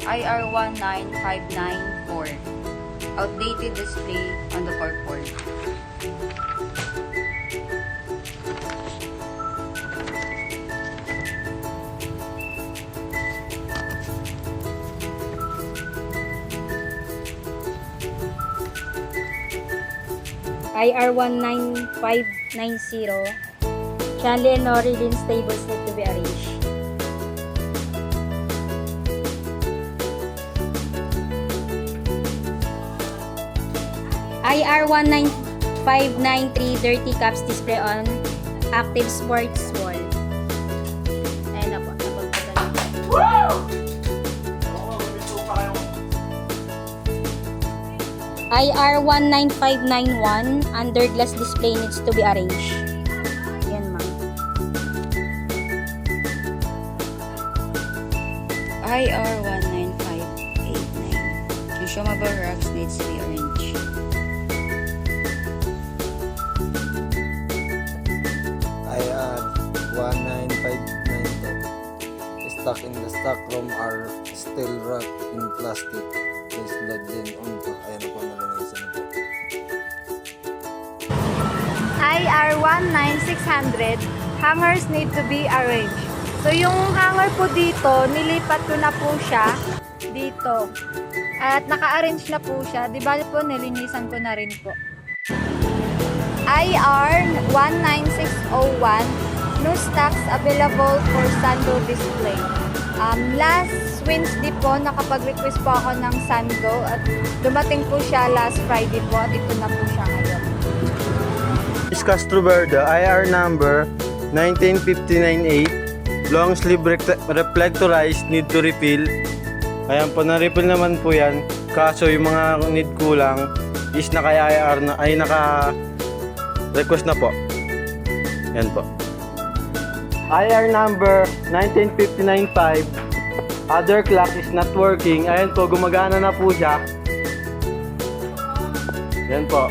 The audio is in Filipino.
IR19594. Outdated display on the corkboard. IR19590. Chanley and Nori Lynn stables need to be arranged. IR19593 dirty caps display on active sports wall. Ayan na po. IR19591 under glass display needs to be arranged. Yan ma'am. IR19589. Consumable racks needs to be arranged. IR19592. Stock in the stock room are still wrapped in plastic. Please load them onto. Ayan na po nalamisan na po. IR19600, hangers need to be arranged. So yung hanger po dito, nilipat ko na po siya dito. At naka-arrange na po siya. Di ba po, nilinisan ko na rin po. IR19601, new stocks available for Sando display. Last Wednesday po, nakapag-request po ako ng Sando at dumating po siya last Friday po at ito na po siya ngayon. This Castroberda IR number 19598, long sleeve reflectorized, need to refill. Ayan po, na-refill naman po yan. Kaso yung mga need kulang is naka-IR na, ay naka-request na po. Yan po. IR number 19595, other clock is not working. Ayan po, gumagana na po siya. Yan po.